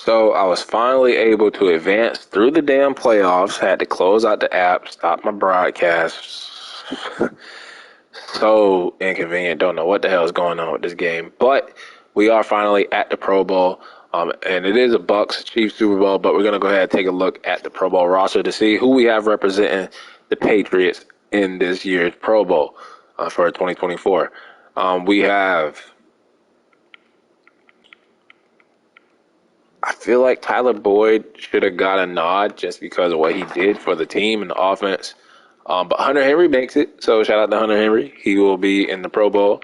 So I was finally able to advance through the damn playoffs. Had to close out the app, stop my broadcast. So inconvenient. Don't know what the hell is going on with this game. But we are finally at the Pro Bowl. And it is a Bucks Chiefs Super Bowl, but we're gonna go ahead and take a look at the Pro Bowl roster to see who we have representing the Patriots in this year's Pro Bowl for 2024. We have. I feel like Tyler Boyd should have got a nod just because of what he did for the team and the offense. But Hunter Henry makes it, so shout out to Hunter Henry. He will be in the Pro Bowl.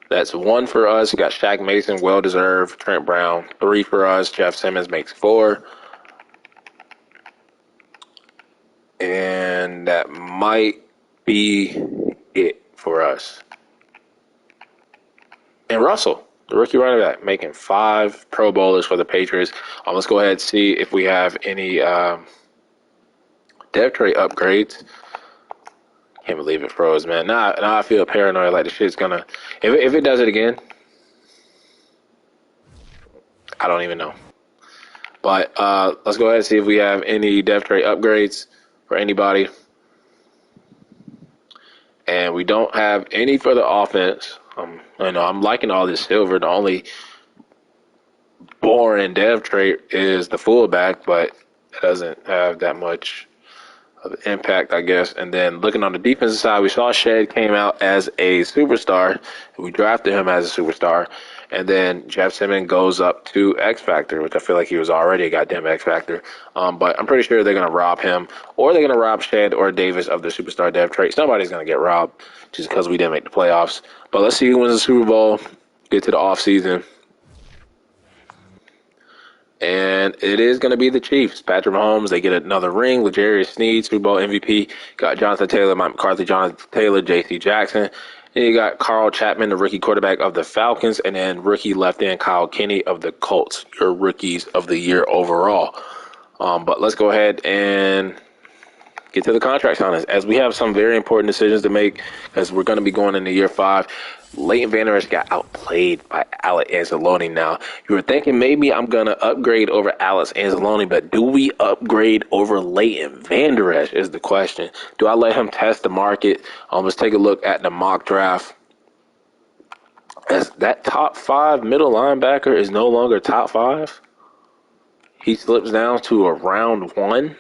That's one for us. We got Shaq Mason, well deserved. Trent Brown, 3 for us. Jeff Simmons makes 4. And that might be it for us. And Russell, the rookie running back, making 5 Pro Bowlers for the Patriots. Let's go ahead and see if we have any depth tray upgrades. Can't believe it froze, man. Now I feel paranoid like the shit's gonna. If it does it again, I don't even know. But let's go ahead and see if we have any depth tray upgrades for anybody. And we don't have any for the offense. I'm liking all this silver. The only boring depth trait is the fullback, but it doesn't have that much of impact, I guess. And then looking on the defensive side, we saw Shed came out as a superstar. We drafted him as a superstar. And then Jeff Simmons goes up to X Factor, which I feel like he was already a goddamn X Factor. But I'm pretty sure they're going to rob him, or they're going to rob Shed or Davis of the superstar depth trait. Somebody's going to get robbed just because we didn't make the playoffs. But let's see who wins the Super Bowl, get to the offseason. And it is going to be the Chiefs. Patrick Mahomes, they get another ring. L'Jarius Sneed, Super Bowl MVP. Got Jonathan Taylor, Mike McCarthy, Jonathan Taylor, J.C. Jackson. And you got Carl Chapman, the rookie quarterback of the Falcons. And then rookie left end Kyle Kenny of the Colts. Your rookies of the year overall. But let's go ahead and get to the contract signings, as we have some very important decisions to make, as we're going to be going into year 5. Leighton Vander Esch got outplayed by Alex Anzalone. Now, you were thinking maybe I'm going to upgrade over Alex Anzalone, but do we upgrade over Leighton Vander Esch is the question. Do I let him test the market? Let's take a look at the mock draft. As that top 5 middle linebacker is no longer top 5. He slips down to a round 1.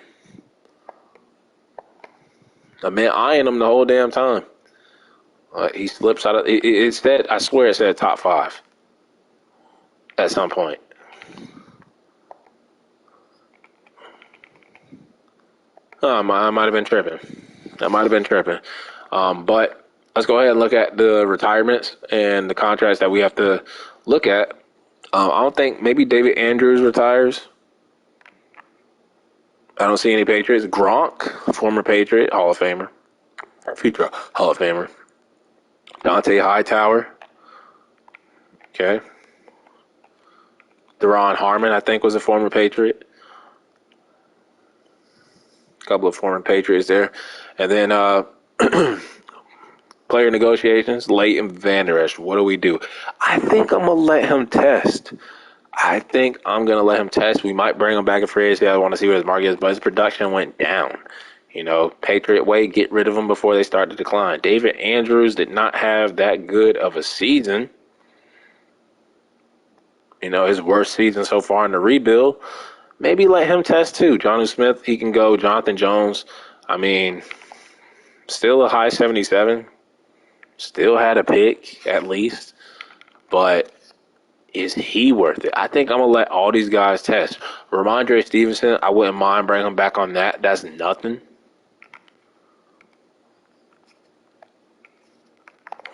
I've been eyeing him the whole damn time. He slips out of it. It said, I swear it said top 5 at some point. I might have been tripping. But let's go ahead and look at the retirements and the contracts that we have to look at. I don't think maybe David Andrews retires. I don't see any Patriots. Gronk, former Patriot, Hall of Famer. Future Hall of Famer. Dante Hightower. Okay. Deron Harmon, I think, was a former Patriot. A couple of former Patriots there. And then player negotiations, Leighton Vander Esch. What do we do? I think I'm going to let him test. We might bring him back in free agency. I want to see what his market is, but his production went down. Patriot way, get rid of him before they start to decline. David Andrews did not have that good of a season. His worst season so far in the rebuild. Maybe let him test too. Jonnu Smith, he can go. Jonathan Jones, still a high 77. Still had a pick at least. But is he worth it? I think I'm going to let all these guys test. Ramondre Stevenson, I wouldn't mind bringing him back on that. That's nothing.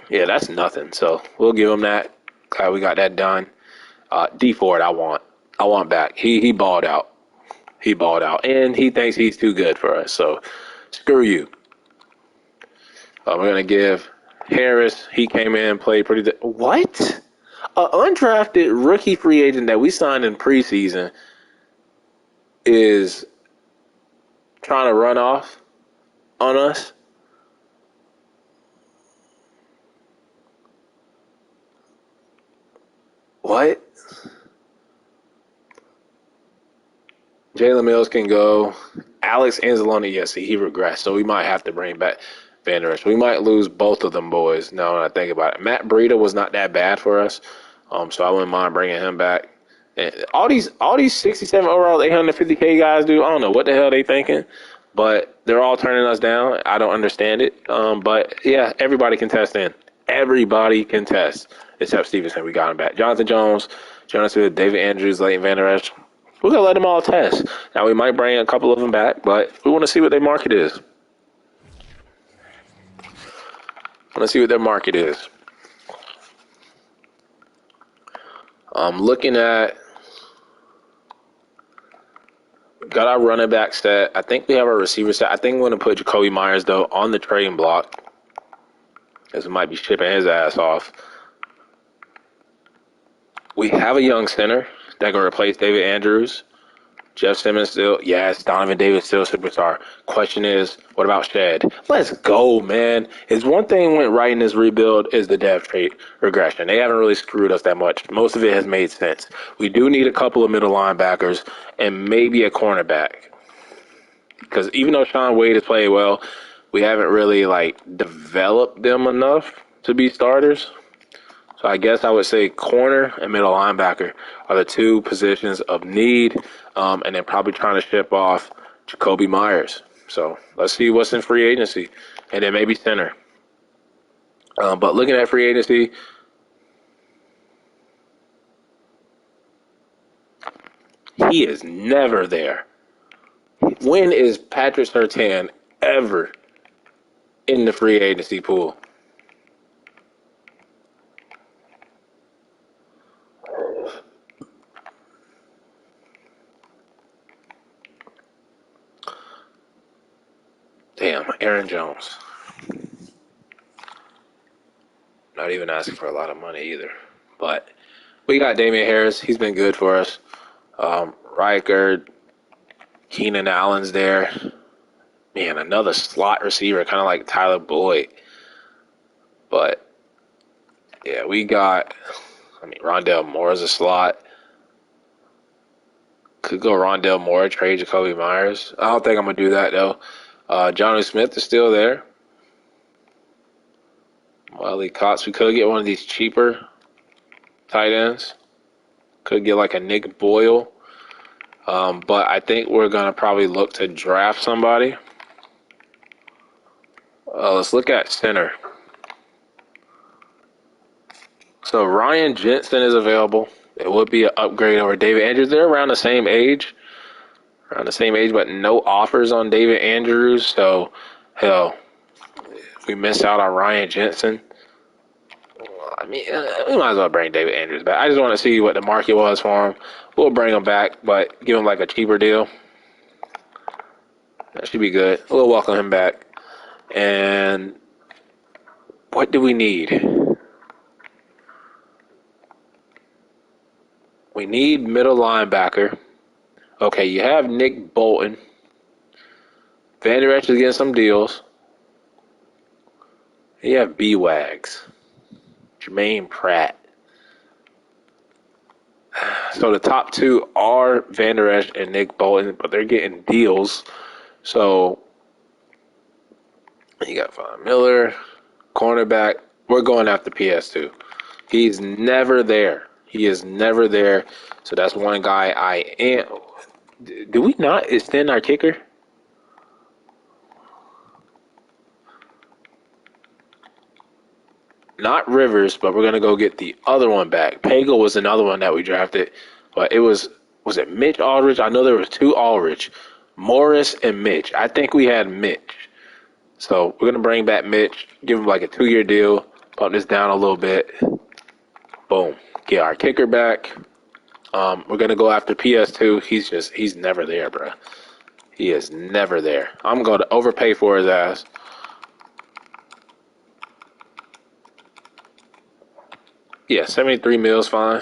Yeah, that's nothing. So we'll give him that. Glad we got that done. D Ford, I want back. He balled out. And he thinks he's too good for us. So screw you. We're going to give Harris. He came in and played pretty good. What? An undrafted rookie free agent that we signed in preseason is trying to run off on us? What? Jalen Mills can go. Alex Anzalone, yes, he regressed, so we might have to bring back Van Der Esch. We might lose both of them boys now when I think about it. Matt Breida was not that bad for us, so I wouldn't mind bringing him back. And all these 67 overall 850K guys, dude, I don't know what the hell they thinking, but they're all turning us down. I don't understand it. But yeah, everybody can test in. Everybody can test except Stevenson. We got him back. Jonathan Jones, Jonas Smith, David Andrews, Leighton Vander Esch. We're going to let them all test. Now, we might bring a couple of them back, but we want to see what their market is. I'm looking at, got our running back set. I think we have our receiver set. I think we're going to put Jacoby Myers, though, on the trading block, because we might be shipping his ass off. We have a young center that can replace David Andrews. Jeff Simmons still, yes. Donovan Davis still superstar. Question is, what about Shed? Let's go, man. It's one thing went right in this rebuild is the depth trait regression. They haven't really screwed us that much. Most of it has made sense. We do need a couple of middle linebackers and maybe a cornerback. Because even though Sean Wade has played well, we haven't really developed them enough to be starters. So I guess I would say corner and middle linebacker are the two positions of need, and then probably trying to ship off Jacoby Myers. So let's see what's in free agency, and then maybe center. But looking at free agency, he is never there. When is Patrick Surtain ever in the free agency pool? Damn, Aaron Jones. Not even asking for a lot of money either. But we got Damian Harris. He's been good for us. Riker, Keenan Allen's there. Man, another slot receiver, kind of like Tyler Boyd. But, yeah, we got, Rondell Moore's a slot. Could go Rondell Moore, trade Jacoby Myers. I don't think I'm going to do that, though. Johnny Smith is still there. Wiley Cox. We could get one of these cheaper tight ends. Could get like a Nick Boyle. But I think we're going to probably look to draft somebody. Let's look at center. So Ryan Jensen is available. It would be an upgrade over David Andrews. They're around the same age. But no offers on David Andrews. So, hell, if we miss out on Ryan Jensen, we might as well bring David Andrews back. I just want to see what the market was for him. We'll bring him back, but give him like a cheaper deal. That should be good. We'll welcome him back. And what do we need? We need middle linebacker. Okay, you have Nick Bolton. Van Der Esch is getting some deals. You have B-Wags. Jermaine Pratt. So the top two are Van Der Esch and Nick Bolton, but they're getting deals. So you got Von Miller, cornerback. We're going after PS2. He's never there. He is never there. So that's one guy I am. Do we not extend our kicker? Not Rivers, but we're going to go get the other one back. Pagel was another one that we drafted. But it was it Mitch Aldridge? I know there was two Aldridge. Morris and Mitch. I think we had Mitch. So we're going to bring back Mitch, give him like a 2-year deal, bump this down a little bit. Boom. Get our kicker back. We're going to go after PS2. He's never there, bro. He is never there. I'm going to overpay for his ass. Yeah, 73 mils, fine.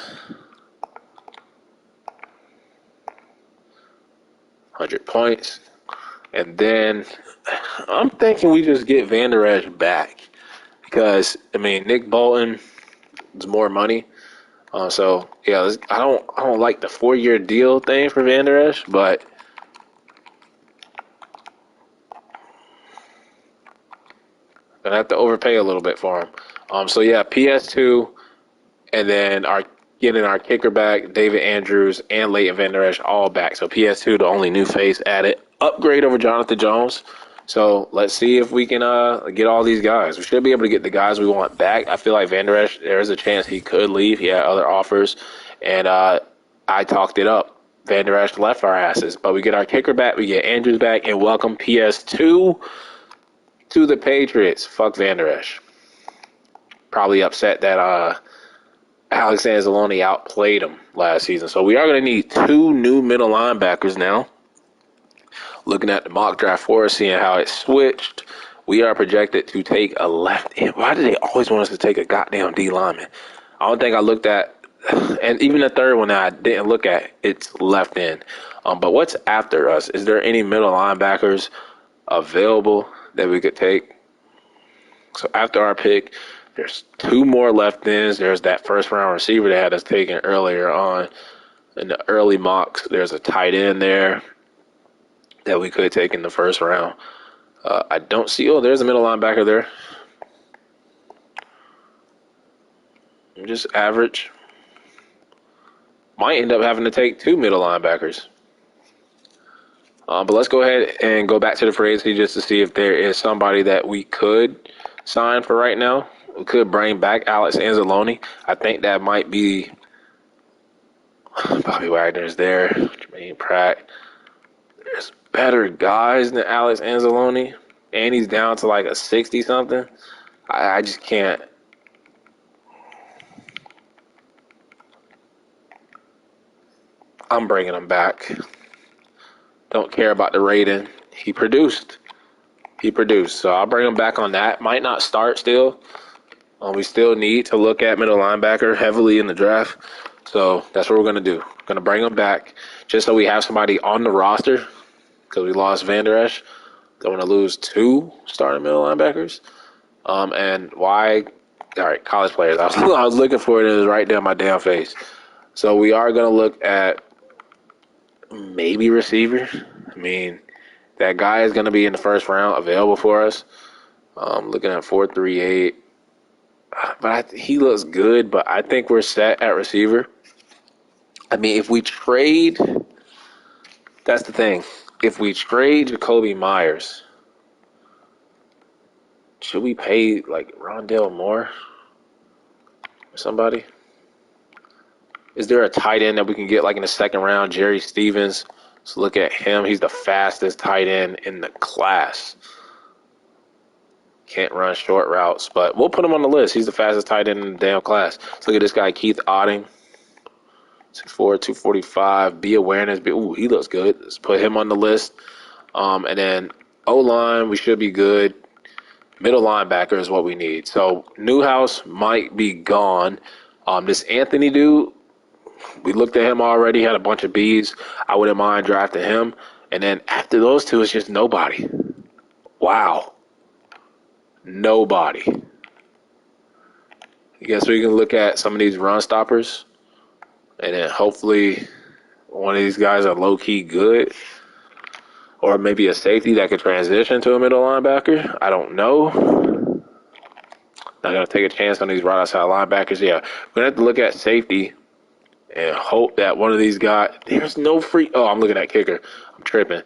100 points. And then I'm thinking we just get Van Der Esch back. Because, Nick Bolton is more money. So, yeah, I don't like the 4-year deal thing for Van Der Esch, but Gonna have to overpay a little bit for him. So yeah, PS2, and then getting our kicker back, David Andrews and Leighton Vander Esch all back. So PS2, the only new face added, upgrade over Jonathan Jones. So let's see if we can get all these guys. We should be able to get the guys we want back. I feel like Vander Esch, there is a chance he could leave. He had other offers, and I talked it up. Vander Esch left our asses, but we get our kicker back, we get Andrews back, and welcome PS2 to the Patriots. Fuck Vander Esch. Probably upset that Alex Anzalone outplayed him last season. So we are going to need 2 new middle linebackers now. Looking at the mock draft for us, seeing how it switched, we are projected to take a left end. Why do they always want us to take a goddamn D lineman? I don't think I looked at, and even the third one that I didn't look at, it's left end. But what's after us? Is there any middle linebackers available that we could take? So after our pick, there's 2 more left ends. There's that first round receiver that had us taken earlier on in the early mocks. There's a tight end there that we could take in the first round. I don't see. Oh, there's a middle linebacker there. Just average. Might end up having to take 2 middle linebackers. But let's go ahead and go back to the free agency just to see if there is somebody that we could sign for right now. We could bring back Alex Anzalone. I think that might be Bobby Wagner's there. Jermaine Pratt. There's better guys than Alex Anzalone. And he's down to like a 60-something. I just can't. I'm bringing him back. Don't care about the rating. He produced. So I'll bring him back on that. Might not start still. We still need to look at middle linebacker heavily in the draft. So that's what we're going to do. Going to bring him back just so we have somebody on the roster because we lost Vander Esch. Don't want to lose 2 starting middle linebackers. And why? All right, college players. I was looking for it. It was right down my damn face. So we are going to look at maybe receiver. I mean, that guy is going to be in the first round available for us. Looking at 4.38. But he looks good, but I think we're set at receiver. I mean, if we trade, that's the thing. If we trade Jacoby Myers, should we pay like Rondale Moore or somebody? Is there a tight end that we can get like in the second round? Jerry Stevens. Let's look at him. He's the fastest tight end in the class. Can't run short routes, but we'll put him on the list. He's the fastest tight end in the damn class. Let's look at this guy, Keith Otting. 6'4", 245. B awareness. Ooh, he looks good. Let's put him on the list. And then O-line, we should be good. Middle linebacker is what we need. So Newhouse might be gone. This Anthony dude, we looked at him already, had a bunch of Bs. I wouldn't mind drafting him. And then after those 2, it's just nobody. Wow. Nobody. I guess we can look at some of these run stoppers. And then hopefully one of these guys are low-key good. Or maybe a safety that could transition to a middle linebacker. I don't know. Not going to take a chance on these right outside linebackers. Yeah, we're going to have to look at safety and hope that one of these guys. There's no free. Oh, I'm looking at kicker. I'm tripping.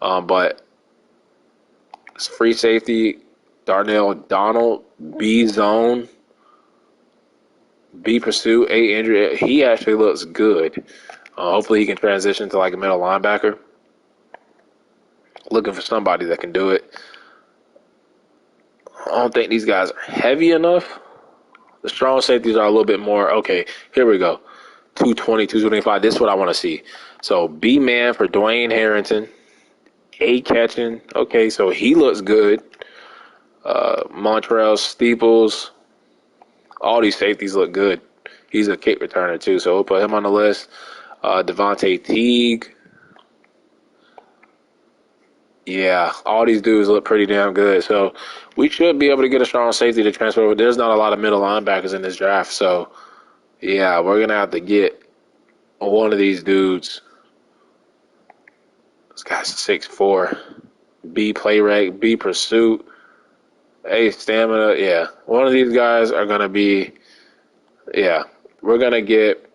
But it's free safety. Darnell Donald, B zone, B pursuit, A injury. He actually looks good. Hopefully he can transition to like a middle linebacker. Looking for somebody that can do it. I don't think these guys are heavy enough. The strong safeties are a little bit more. Okay, here we go. 220, 225. This is what I want to see. So B-man for Dwayne Harrington. A catching. Okay, so he looks good. Montrell Steeples. All these safeties look good. He's a kick returner too, so we'll put him on the list. Devontae Teague. Yeah, all these dudes look pretty damn good. So we should be able to get a strong safety to transfer over. There's not a lot of middle linebackers in this draft. So, yeah, we're going to have to get one of these dudes. This guy's 6'4". B play rate, B pursuit. A, stamina. Yeah. One of these guys are going to be, yeah. We're going to get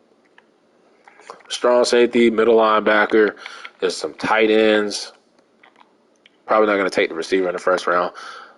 strong safety, middle linebacker. There's some tight ends. Probably not going to take the receiver in the first round.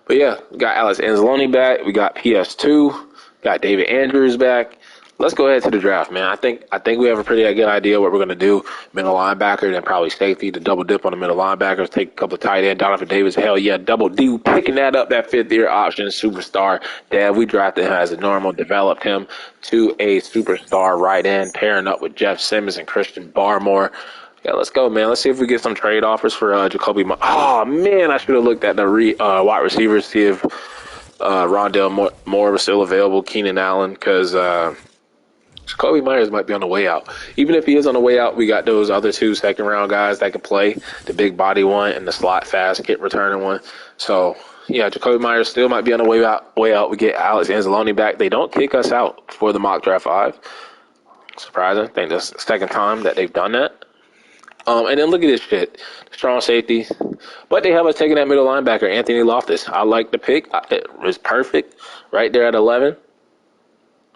But yeah, we got Alex Anzalone back. We got PS2. Got David Andrews back. Let's go ahead to the draft, man. I think we have a pretty good idea what we're going to do. Middle linebacker, then probably safety to double dip on the middle linebackers. Take a couple of tight end. Donovan Davis, hell yeah, double D. Picking that up, that fifth-year option, superstar. Dad, we drafted him as a normal, developed him to a superstar right end, pairing up with Jeff Simmons and Christian Barmore. Yeah, let's go, man. Let's see if we get some trade offers for Jacoby. Oh, man, I should have looked at the wide receivers, see if Rondell Moore was still available, Keenan Allen, because Jacoby Myers might be on the way out. Even if he is on the way out, we got those other two second-round guys that can play, the big body one and the slot fast kick returning one. So, yeah, Jacoby Myers still might be on the way out. We get Alex Anzalone back. They don't kick us out for the mock draft 5. Surprising. I think that's the second time that they've done that. And then look at this shit. Strong safety. But they have us taking that middle linebacker, Anthony Loftus. I like the pick. It was perfect right there at 11.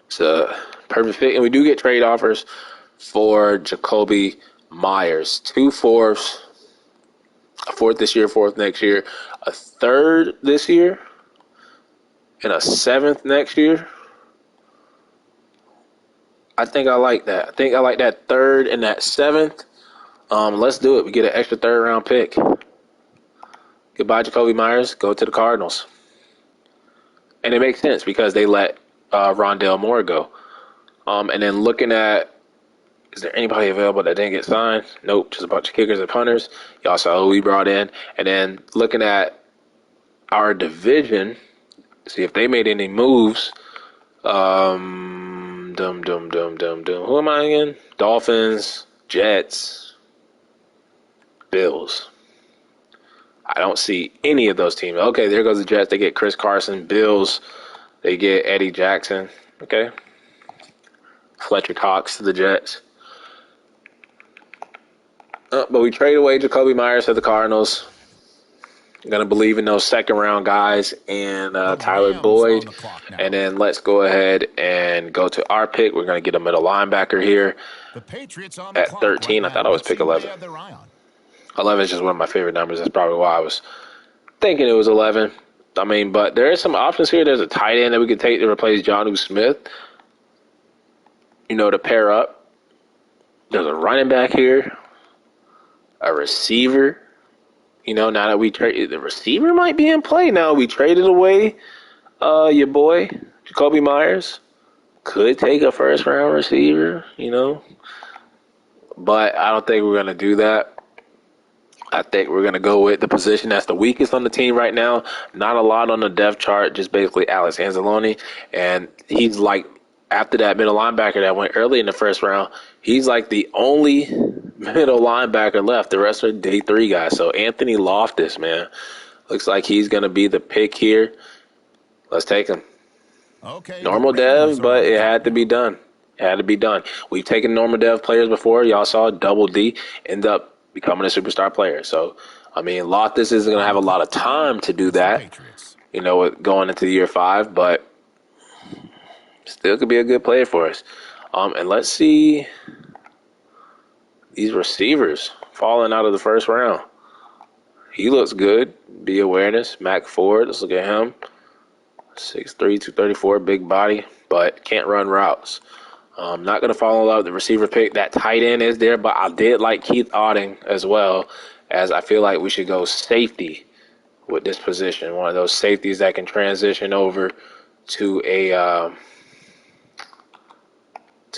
It's a perfect fit. And we do get trade offers for Jacoby Myers. 2 fourths. A fourth this year, fourth next year. A third this year. And a seventh next year. I think I like that. I think I like that third and that seventh. Let's do it. We get an extra third-round pick. Goodbye, Jacoby Myers. Go to the Cardinals. And it makes sense because they let Rondell Moore go. And then looking at, is there anybody available that didn't get signed? Nope, just a bunch of kickers and punters. Y'all saw who we brought in. And then looking at our division, see if they made any moves. Who am I again? Dolphins, Jets, Bills. I don't see any of those teams. Okay, there goes the Jets. They get Chris Carson. Bills, they get Eddie Jackson. Okay. Fletcher Cox to the Jets. But we trade away Jacoby Myers to the Cardinals. I'm going to believe in those second-round guys and Tyler Boyd. And then let's go ahead and go to our pick. We're going to get a middle linebacker here. The Patriots on at 13. I thought I was pick 11. 11 is just one of my favorite numbers. That's probably why I was thinking it was 11. I mean, but there are some options here. There's a tight end that we could take to replace Jonnu Smith, to pair up. There's a running back here, a receiver. Now that we traded, the receiver might be in play now. We traded away your boy, Jacoby Myers. Could take a first-round receiver, But I don't think we're going to do that. I think we're going to go with the position that's the weakest on the team right now. Not a lot on the depth chart, just basically Alex Anzalone. And he's like, after that middle linebacker that went early in the first round, he's like the only middle linebacker left. The rest are day 3 guys. So Anthony Loftus, man, looks like he's going to be the pick here. Let's take him. Okay, normal dev, but it had to be done. It had to be done. We've taken normal dev players before. Y'all saw Double D end up becoming a superstar player. So, I mean, Loftus isn't going to have a lot of time to do that, going into year 5, but still could be a good player for us. And let's see these receivers falling out of the first round. He looks good. Be awareness. Mac Ford. Let's look at him. 6'3", 234, big body, but can't run routes. Not going to fall in love with the receiver pick. That tight end is there, but I did like Keith Otting as well, as I feel like we should go safety with this position. One of those safeties that can transition over to a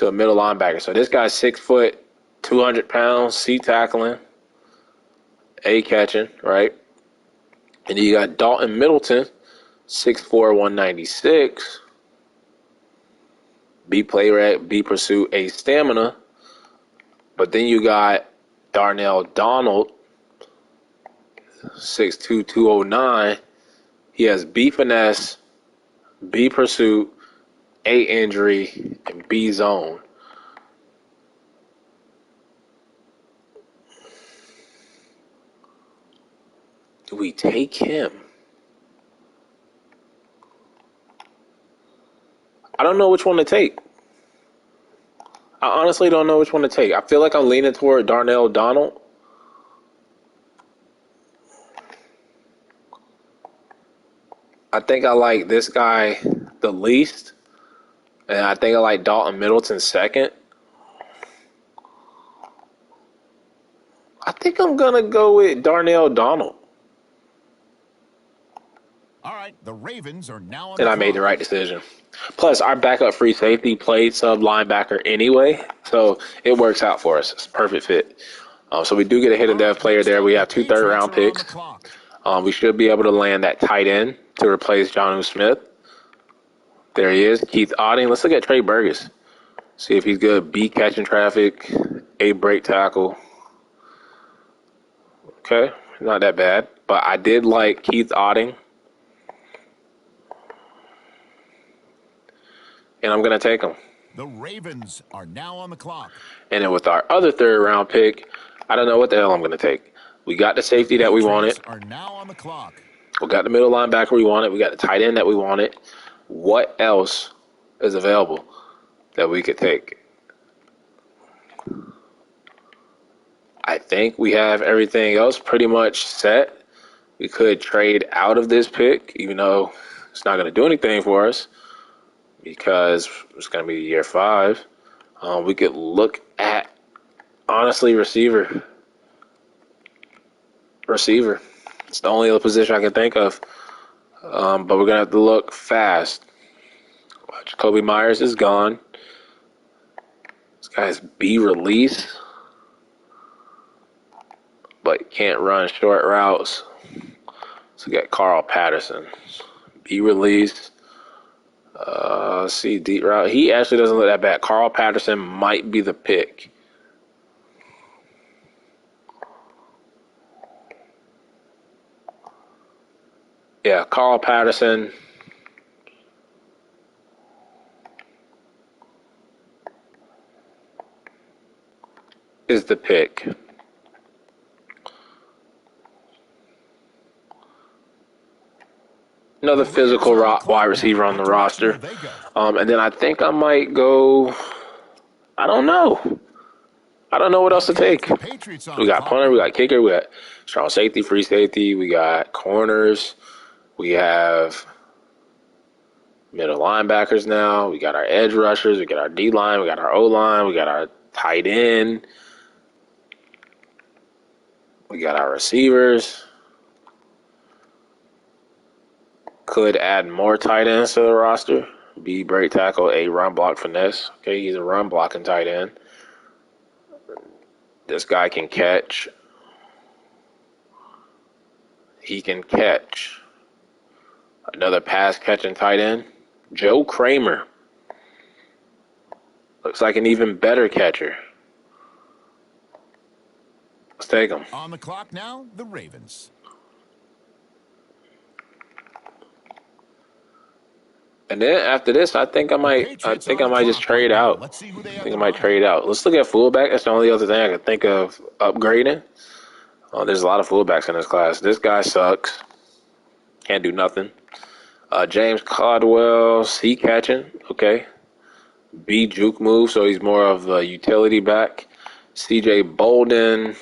middle linebacker. So this guy's 6 foot, 200 pounds, C tackling, A catching, right? And you got Dalton Middleton, 6'4", 196. B play rate, B pursue, A stamina. But then you got Darnell Donald, 6'2", 209. He has B finesse, B pursuit, A injury, and B zone. Do we take him? don't know which one to take. I honestly don't know which one to take. I feel like I'm leaning toward Darnell Donald. I think I like this guy the least. And I think I like Dalton Middleton second. I think I'm going to go with Darnell Donald. All right, the Ravens are now on And the I made the clock. right decision. Plus, our backup free safety played sub linebacker anyway, so it works out for us. It's a perfect fit. So we do get a hidden All depth right, player next there. up, We the have 2 Patriots third-round are on the picks. clock. We should be able to land that tight end to replace Jonnu Smith. There he is, Keith Otting. Let's look at Trey Burgess. See if he's good. B, catching traffic. A, break tackle. Okay, not that bad. But I did like Keith Otting. And I'm going to take him. The Ravens are now on the clock. And then with our other third-round pick, I don't know what the hell I'm going to take. We got the safety that we wanted. Patriots are now on the clock. We got the middle linebacker we wanted. We got the tight end that we wanted. What else is available that we could take? I think we have everything else pretty much set. We could trade out of this pick, even though it's not going to do anything for us because it's going to be year 5. We could look at, honestly, receiver. It's the only other position I can think of. But we're going to have to look fast. Jacoby Myers is gone. This guy's B release, but can't run short routes. So we got Carl Patterson. B release. Let's see, deep route. He actually doesn't look that bad. Carl Patterson might be the pick. Yeah, Carl Patterson. Is the pick. Another physical wide receiver on the roster. And then I think I might go. I don't know. I don't know what else to take. We got punter, we got kicker, we got strong safety, free safety, we got corners, we have middle linebackers now, we got our edge rushers, we got our D line, we got our O line, we got our tight end, we got our receivers. Could add more tight ends to the roster. B, break tackle, A, run block finesse. Okay, he's a run blocking tight end. This guy can catch. He can catch. Another pass catching tight end. Joe Kramer. Looks like an even better catcher. Let's take him. On the clock now, the Ravens. And then after this, I think I might just trade out. Let's see who they I have think I the might bottom. trade out. Let's look at fullback. That's the only other thing I can think of upgrading. There's a lot of fullbacks in this class. This guy sucks. Can't do nothing. James Caldwell, C catching. Okay. B juke move, so he's more of a utility back. CJ Bolden.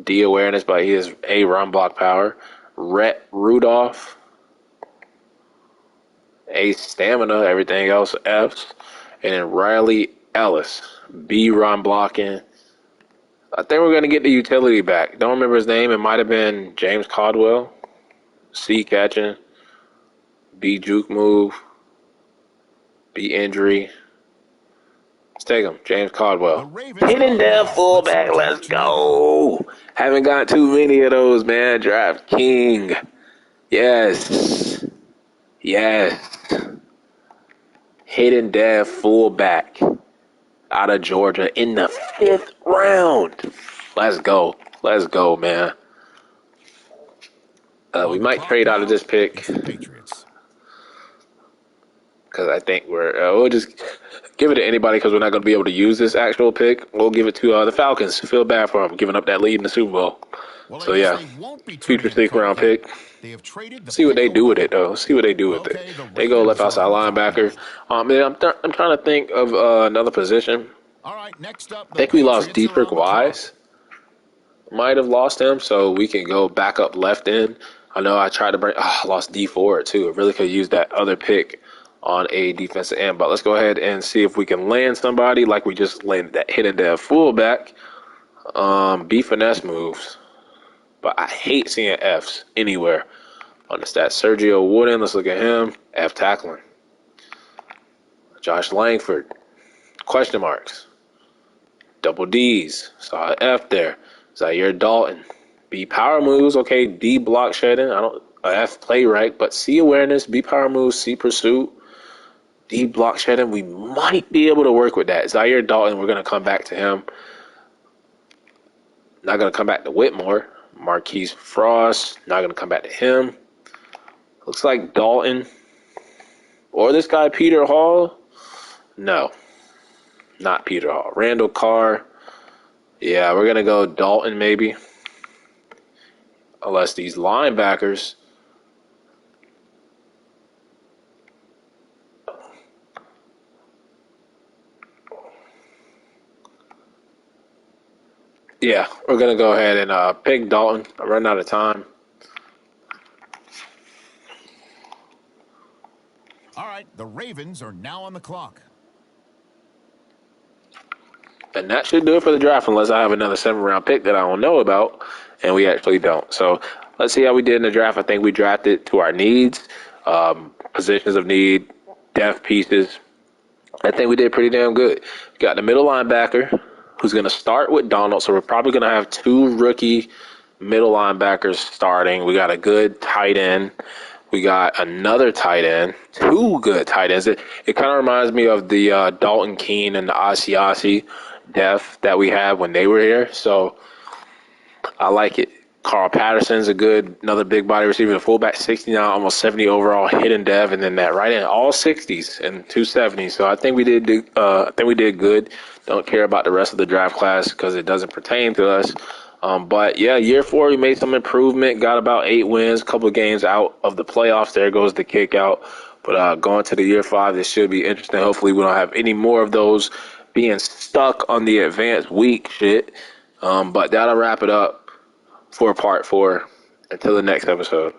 D awareness, but he has A run block power. Rhett Rudolph. A stamina, everything else F's. And then Riley Ellis, B run blocking. I think we're going to get the utility back. Don't remember his name. It might have been James Caldwell. C catching. B juke move. B injury. Let's take him. James Caldwell. Hidden depth fullback. Let's go. Haven't got too many of those, man. Draft King. Yes. Hidden depth fullback out of Georgia in the 5th round. Let's go, man. We might trade out of this pick because because I think we'll just give it to anybody because we're not going to be able to use this actual pick. We'll give it to the Falcons. Feel bad for them giving up that lead in the Super Bowl. Well, I So guess yeah, they won't be future turning a 6th round coin. pick. They have traded the See what pick they do with away. it though. See what they do with it. Okay, the They go left Ravens are outside on the clock linebacker. now. Man, I'm trying to think of another position. All right, next up, I the think we lost Patriots are Dietrich on the clock. Wise. Might have lost him, so we can go back up left end. I know I tried to bring. I lost D Ford too. I really could use that other pick on a defensive end. But let's go ahead and see if we can land somebody like we just landed that hidden dev fullback. B finesse moves, but I hate seeing Fs anywhere on the stats. Sergio Wooden. Let's look at him. F tackling. Josh Langford. Question marks. Double D's. Saw an F there. Zaire Dalton. B power moves. Okay. D block shedding. I don't. F play right, but C awareness. B power moves. C pursuit. D block shedding. We might be able to work with that. Zaire Dalton. We're gonna come back to him. Not gonna come back to Whitmore. Marquise Frost. Not gonna come back to him. Looks like Dalton or this guy Peter Hall. No, not Peter Hall. Randall Carr. Yeah, we're gonna go Dalton maybe. Unless these linebackers. Yeah, we're going to go ahead and pick Dalton. I run out of time. All right, the Ravens are now on the clock. And that should do it for the draft unless I have another 7th round pick that I don't know about, and we actually don't. So let's see how we did in the draft. I think we drafted to our needs, positions of need, depth pieces. I think we did pretty damn good. We got the middle linebacker who's going to start with Donald, so we're probably going to have 2 rookie middle linebackers starting. We got a good tight end. We got another tight end, 2 good tight ends. It kind of reminds me of the Dalton Keene and the Asiasi depth that we had when they were here. So I like it. Carl Patterson's another big body receiver. The fullback, 69, almost 70 overall, hidden dev, and then that right end, all 60s and 270s. So I think we did. I think we did good. Don't care about the rest of the draft class because it doesn't pertain to us. But yeah, year 4 we made some improvement. Got about 8 wins, a couple of games out of the playoffs. There goes the kick out. But going to the year 5, this should be interesting. Hopefully we don't have any more of those being stuck on the advanced week shit. But that'll wrap it up for part 4. Until the next episode.